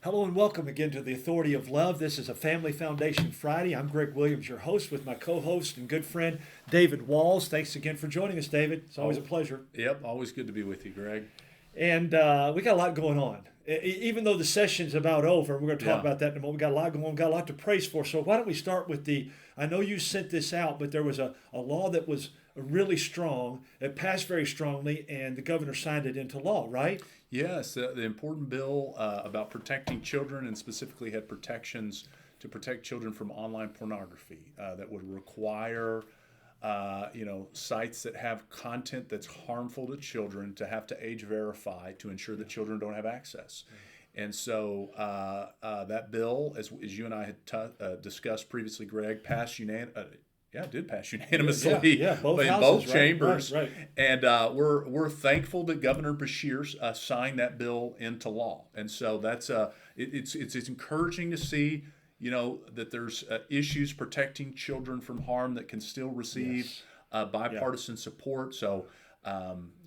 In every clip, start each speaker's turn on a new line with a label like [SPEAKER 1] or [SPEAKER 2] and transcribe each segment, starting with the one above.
[SPEAKER 1] Hello and welcome again to the Authority of Love. This is a Family Foundation Friday. I'm Greg Williams, your host, with my co-host and good friend David Walls. Thanks again for joining us, David. It's always a pleasure.
[SPEAKER 2] Yep, always good to be with you, Greg.
[SPEAKER 1] And we got a lot going on. Even though the session's about over, we're going to talk
[SPEAKER 2] Yeah.
[SPEAKER 1] about that in a moment. We got a lot going on. We got a lot to praise for. So why don't we start with I know you sent this out, but there was a law that was really strong. It passed very strongly, and the governor signed it into law, right?
[SPEAKER 2] Yes, the important bill about protecting children, and specifically had protections to protect children from online pornography that would require sites that have content that's harmful to children to have to age verify to ensure that children don't have access. And so that bill, as you and I had discussed previously, Greg, passed it did pass unanimously
[SPEAKER 1] both
[SPEAKER 2] in
[SPEAKER 1] houses,
[SPEAKER 2] both
[SPEAKER 1] right?
[SPEAKER 2] chambers.
[SPEAKER 1] Right.
[SPEAKER 2] And we're thankful that Governor Bashir signed that bill into law. And so it's encouraging to see that there's issues protecting children from harm that can still receive
[SPEAKER 1] Yes.
[SPEAKER 2] bipartisan support. So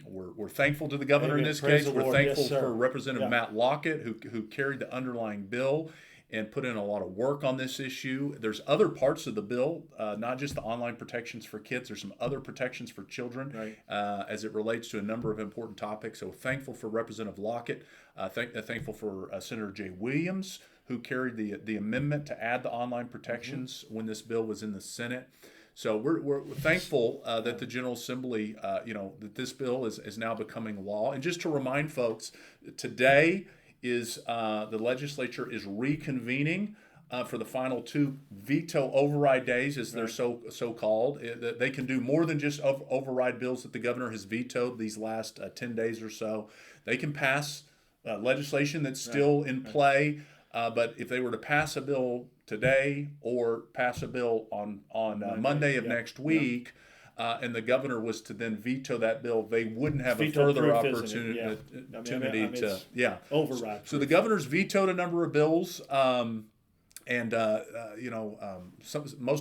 [SPEAKER 2] we're thankful to the governor in
[SPEAKER 1] Amen.
[SPEAKER 2] this
[SPEAKER 1] Praise
[SPEAKER 2] case.
[SPEAKER 1] the
[SPEAKER 2] We're
[SPEAKER 1] Lord.
[SPEAKER 2] thankful
[SPEAKER 1] Yes, sir.
[SPEAKER 2] for Representative
[SPEAKER 1] Yeah.
[SPEAKER 2] Matt Lockett, who carried the underlying bill and put in a lot of work on this issue. There's other parts of the bill, not just the online protections for kids. There's some other protections for children
[SPEAKER 1] Right.
[SPEAKER 2] as it relates to a number of important topics. So thankful for Representative Lockett. Thankful for Senator Jay Williams, who carried the amendment to add the online protections when this bill was in the Senate. So we're thankful that the General Assembly, that this bill is now becoming law. And just to remind folks, today is the legislature is reconvening for the final two veto override days, as they're so called. They can do more than just override bills that the governor has vetoed these last 10 days or so. They can pass legislation that's still in play. But if they were to pass a bill today or pass a bill on Monday of next week, and the governor was to then veto that bill, they wouldn't have a
[SPEAKER 1] Veto
[SPEAKER 2] further
[SPEAKER 1] proof, isn't it? Yeah.
[SPEAKER 2] opportunity to
[SPEAKER 1] Override.
[SPEAKER 2] So the governor's vetoed a number of bills. Most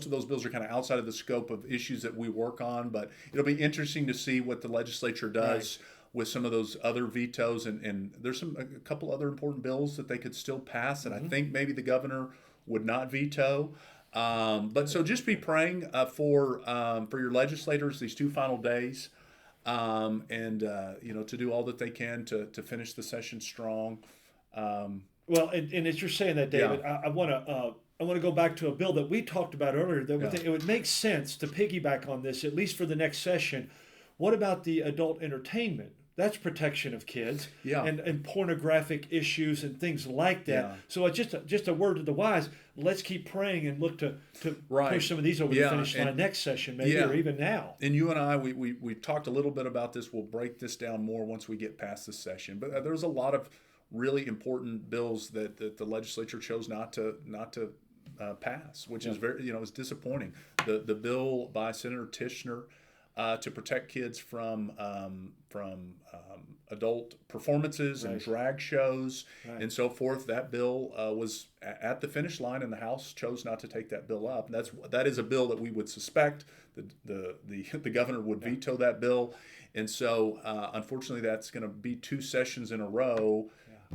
[SPEAKER 2] of those bills are kind of outside of the scope of issues that we work on, but it'll be interesting to see what the legislature does with some of those other vetoes. And there's a couple other important bills that they could still pass, and I think maybe the governor would not veto. But so just be praying for your legislators these two final days, to do all that they can to finish the session strong.
[SPEAKER 1] Well, and as you're saying that, David, I want to go back to a bill that we talked about earlier. It would make sense to piggyback on this, at least for the next session. What about the adult entertainment? That's protection of kids and pornographic issues and things like that.
[SPEAKER 2] Yeah.
[SPEAKER 1] So it's just a word to the wise. Let's keep praying and look to push some of these over the finish line next session, maybe, or even now.
[SPEAKER 2] And you and I, we talked a little bit about this. We'll break this down more once we get past this session. But there's a lot of really important bills that the legislature chose not to pass, which is is disappointing. The bill by Senator Tishner to protect kids from adult performances and drag shows and so forth. That bill was at the finish line, and the House chose not to take that bill up. And that is a bill that we would suspect the governor would veto that bill. And so, unfortunately, that's going to be two sessions in a row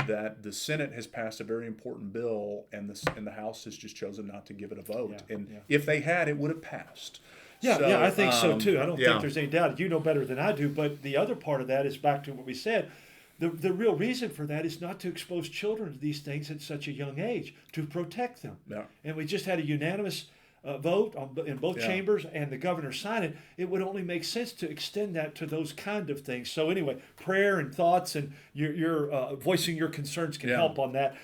[SPEAKER 2] that the Senate has passed a very important bill, and the House has just chosen not to give it a vote. If they had, it would have passed.
[SPEAKER 1] I think so too. I don't think there's any doubt. You know better than I do. But the other part of that is back to what we said. The real reason for that is not to expose children to these things at such a young age, to protect them.
[SPEAKER 2] Yeah.
[SPEAKER 1] And we just had a unanimous vote in both chambers, and the governor signed it. It would only make sense to extend that to those kind of things. So anyway, prayer and thoughts and your voicing your concerns can help on that.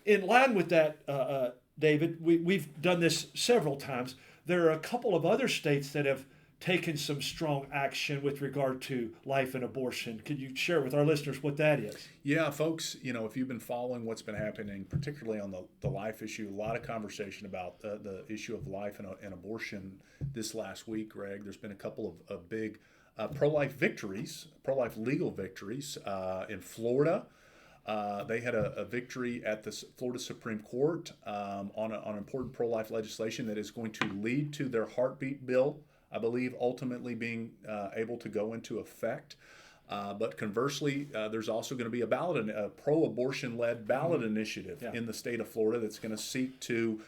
[SPEAKER 1] In line with that, David, we've done this several times. There are a couple of other states that have taken some strong action with regard to life and abortion. Could you share with our listeners what that is?
[SPEAKER 2] Yeah, folks, if you've been following what's been happening, particularly on the life issue, a lot of conversation about the issue of life and abortion this last week, Greg. There's been a couple of big pro-life legal victories in Florida. They had a victory at the Florida Supreme Court on important pro-life legislation that is going to lead to their heartbeat bill, I believe, ultimately being able to go into effect. But conversely, there's also going to be a pro-abortion-led ballot initiative in the state of Florida that's going to seek to,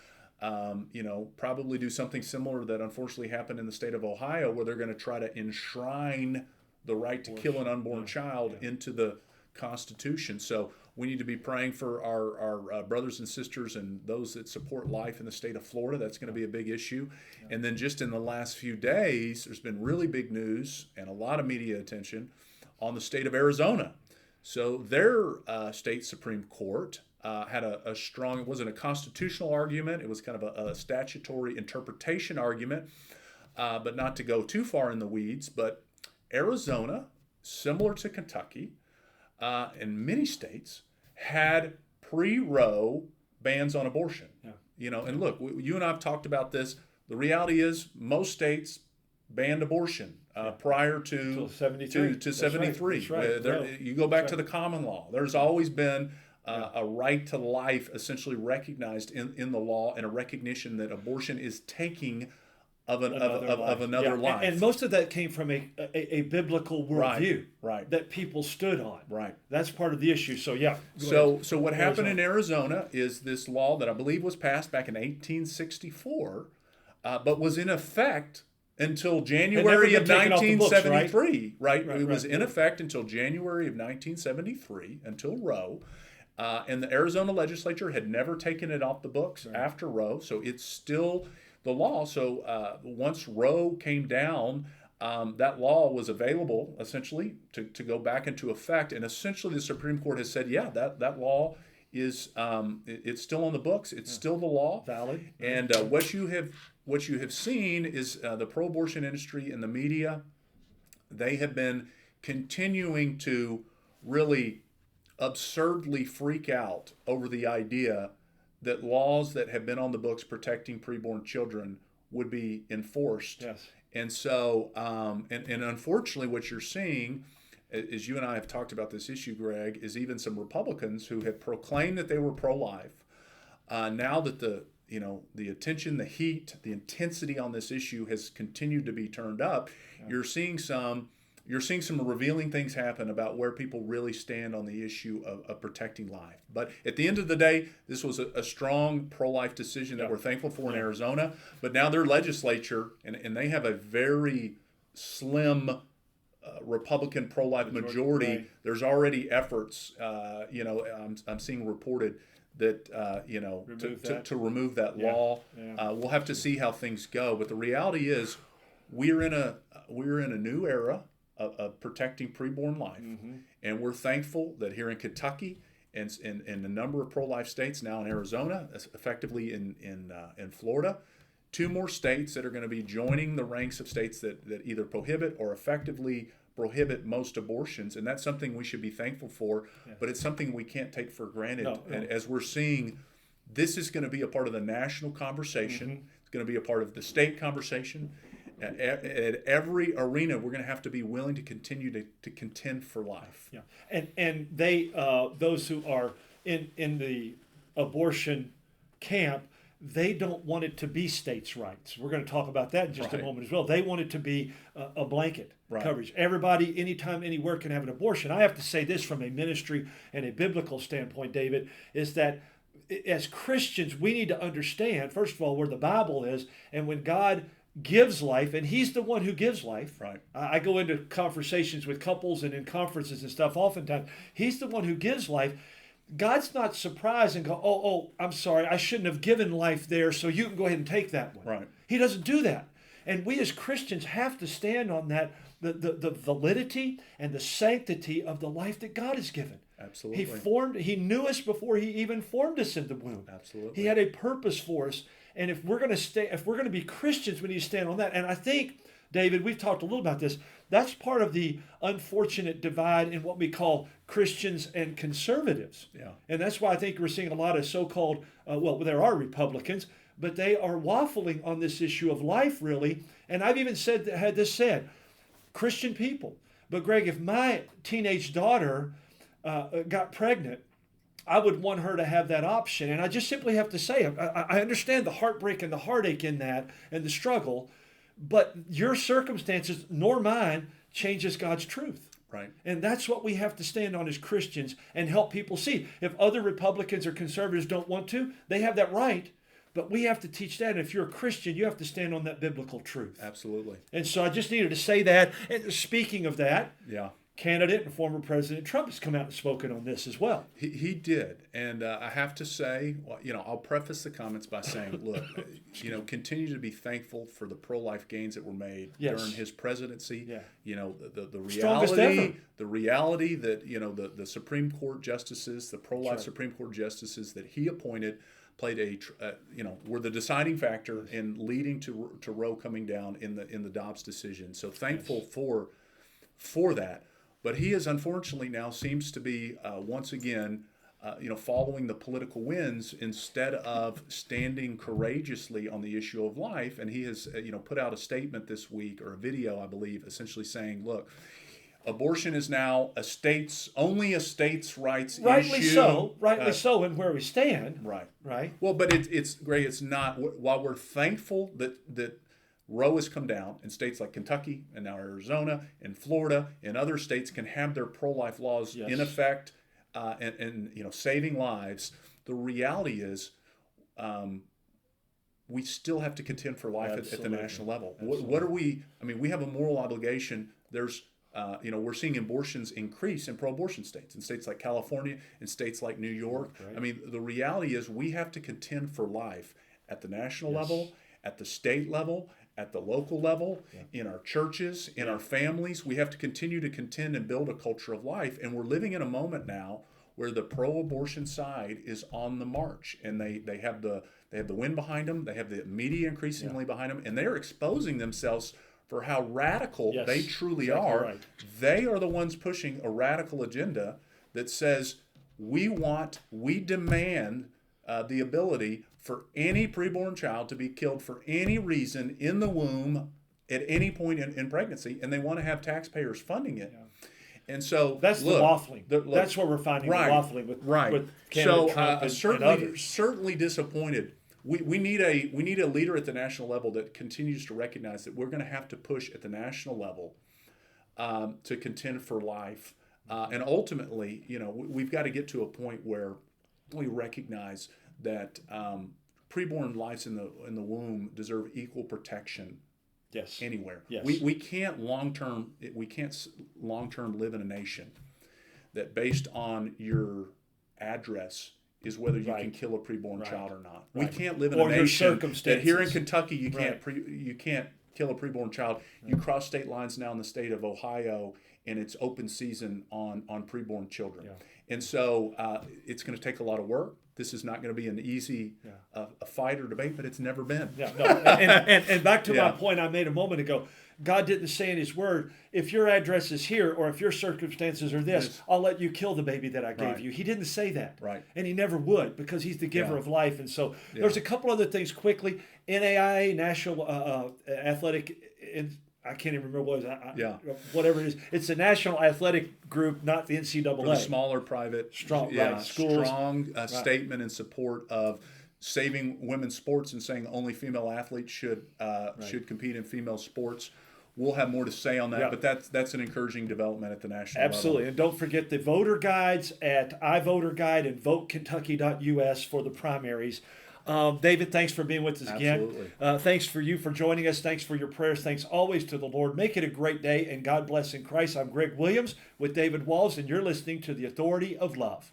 [SPEAKER 2] probably do something similar that unfortunately happened in the state of Ohio, where they're going to try to enshrine the right to kill an unborn child into the Constitution. So we need to be praying for our brothers and sisters and those that support life in the state of Florida. That's going to be a big issue. And then just in the last few days, there's been really big news and a lot of media attention on the state of Arizona. So their state Supreme Court had a strong, it wasn't a constitutional argument, it was kind of a statutory interpretation argument, but not to go too far in the weeds. But Arizona, similar to Kentucky, and many states, had pre-Roe bans on abortion. And look, you and I have talked about this. The reality is most states banned abortion prior to 73. To 73.
[SPEAKER 1] That's right.
[SPEAKER 2] You go back to the common law. There's always been a right to life essentially recognized in the law, and a recognition that abortion is taking of another life.
[SPEAKER 1] And most of that came from a biblical worldview that people stood on.
[SPEAKER 2] Right.
[SPEAKER 1] That's part of the issue. So
[SPEAKER 2] So what happened in Arizona is this law that I believe was passed back in 1864, but was in effect until January of 1973. It was in effect until January of 1973, until Roe. And the Arizona legislature had never taken it off the books after Roe, so it's still the law. So once Roe came down, that law was available essentially to go back into effect. And essentially the Supreme Court has said, that law is it's still on the books. It's still the law.
[SPEAKER 1] Valid.
[SPEAKER 2] And what you have seen is the pro-abortion industry and the media, they have been continuing to really absurdly freak out over the idea that laws that have been on the books protecting preborn children would be enforced.
[SPEAKER 1] Yes.
[SPEAKER 2] And so, and unfortunately, what you're seeing, as you and I have talked about this issue, Greg, is even some Republicans who have proclaimed that they were pro-life. Now that the attention, the heat, the intensity on this issue has continued to be turned up, you're seeing some revealing things happen about where people really stand on the issue of protecting life. But at the end of the day, this was a strong pro-life decision that we're thankful for in Arizona. But now their legislature, and they have a very slim Republican pro-life majority. There's already efforts, I'm seeing reported that, to remove that law. We'll have to see how things go. But the reality is we're in a new era of protecting preborn life. And we're thankful that here in Kentucky and a number of pro-life states, now in Arizona, effectively in Florida, 2 more states that are going to be joining the ranks of states that either prohibit or effectively prohibit most abortions. And that's something we should be thankful for, but it's something we can't take for granted. And as we're seeing, this is going to be a part of the national conversation. It's going to be a part of the state conversation. At every arena, we're going to have to be willing to continue to contend for life.
[SPEAKER 1] And they those who are in the abortion camp, they don't want it to be states' rights. We're going to talk about that in just a moment as well. They want it to be a blanket coverage. Everybody, anytime, anywhere can have an abortion. I have to say this from a ministry and a biblical standpoint, David, is that as Christians, we need to understand, first of all, where the Bible is, and when God gives life, and He's the one who gives life. I go into conversations with couples and in conferences and stuff oftentimes. He's the one who gives life. God's not surprised and go, oh, I'm sorry, I shouldn't have given life there, so you can go ahead and take that one. He doesn't do that. And we as Christians have to stand on that, the validity and the sanctity of the life that God has given.
[SPEAKER 2] Absolutely.
[SPEAKER 1] He knew us before He even formed us in the womb.
[SPEAKER 2] Absolutely.
[SPEAKER 1] He had a purpose for us. And if we're going to be Christians, we need to stand on that. And I think, David, we've talked a little about this. That's part of the unfortunate divide in what we call Christians and conservatives. And that's why I think we're seeing a lot of so-called, there are Republicans, but they are waffling on this issue of life, really. And I've even had this said, Christian people. But Greg, if my teenage daughter got pregnant, I would want her to have that option. And I just simply have to say, I understand the heartbreak and the heartache in that and the struggle, but your circumstances nor mine changes God's truth.
[SPEAKER 2] Right.
[SPEAKER 1] And that's what we have to stand on as Christians and help people see. If other Republicans or conservatives don't want to, they have that right. But we have to teach that. And if you're a Christian, you have to stand on that biblical truth.
[SPEAKER 2] Absolutely.
[SPEAKER 1] And so I just needed to say that. And speaking of that,
[SPEAKER 2] Yeah.
[SPEAKER 1] candidate and former President Trump has come out and spoken on this as well.
[SPEAKER 2] He did. And I have to say, well, I'll preface the comments by saying, look, continue to be thankful for the pro-life gains that were made during his presidency.
[SPEAKER 1] Yeah.
[SPEAKER 2] The reality that, the Supreme Court justices, the pro-life Supreme Court justices that he appointed played were the deciding factor in leading to Roe coming down in the Dobbs decision. So thankful for that. But he is unfortunately now seems to be once again, following the political winds instead of standing courageously on the issue of life. And he has, put out a statement this week, or a video, I believe, essentially saying, look, abortion is now only a state's rights
[SPEAKER 1] Rightly
[SPEAKER 2] issue.
[SPEAKER 1] Rightly so in where we stand.
[SPEAKER 2] Right.
[SPEAKER 1] Right.
[SPEAKER 2] Well, but it's great. It's not, while we're thankful that Roe has come down, and states like Kentucky and now Arizona and Florida and other states can have their pro-life laws in effect and saving lives. The reality is we still have to contend for life at the national level. What are we? I mean, we have a moral obligation. There's we're seeing abortions increase in pro-abortion states, in states like California, in states like New York. Right. I mean, the reality is we have to contend for life at the national level, at the state level, at the local level, in our churches, in our families. We have to continue to contend and build a culture of life. And we're living in a moment now where the pro-abortion side is on the march, and they have the wind behind them. They have the media increasingly behind them, and they're exposing themselves for how radical they truly are. Right. They are the ones pushing a radical agenda that says we demand the ability for any preborn child to be killed for any reason in the womb at any point in pregnancy, and they want to have taxpayers funding it. And so
[SPEAKER 1] that's the waffling. That's what we're finding the waffling with candidate Trump and others.
[SPEAKER 2] Certainly disappointed. We need a leader at the national level that continues to recognize that we're going to have to push at the national level to contend for life, and ultimately, we've got to get to a point where we recognize that preborn lives in the womb deserve equal protection.
[SPEAKER 1] Yes.
[SPEAKER 2] Anywhere.
[SPEAKER 1] Yes.
[SPEAKER 2] We can't long term live in a nation that based on your address is whether you can kill a preborn child or not. We can't live in a nation that here in Kentucky you can't kill a preborn child. You cross state lines now in the state of Ohio, and it's open season on preborn children. And so it's going to take a lot of work. This is not going to be an easy a fight or debate, but it's never been.
[SPEAKER 1] And back to my point I made a moment ago, God didn't say in His Word, if your address is here or if your circumstances are this, I'll let you kill the baby that I gave you. He didn't say that.
[SPEAKER 2] Right.
[SPEAKER 1] And He never would, because He's the giver of life. And so there's a couple other things quickly. NAIA, National Athletic, I can't even remember what it is. Whatever it is. It's the National Athletic Group, not the NCAA.
[SPEAKER 2] For the smaller private
[SPEAKER 1] strong schools.
[SPEAKER 2] Strong statement in support of saving women's sports and saying only female athletes should compete in female sports. We'll have more to say on that, but that's an encouraging development at the national
[SPEAKER 1] level.
[SPEAKER 2] And
[SPEAKER 1] don't forget the voter guides at iVoterGuide and VoteKentucky.us for the primaries. David, thanks for being with us again. Thanks for you for joining us. Thanks for your prayers. Thanks always to the Lord. Make it a great day, and God bless in Christ. I'm Greg Williams with David Walls, and you're listening to The Authority of Love.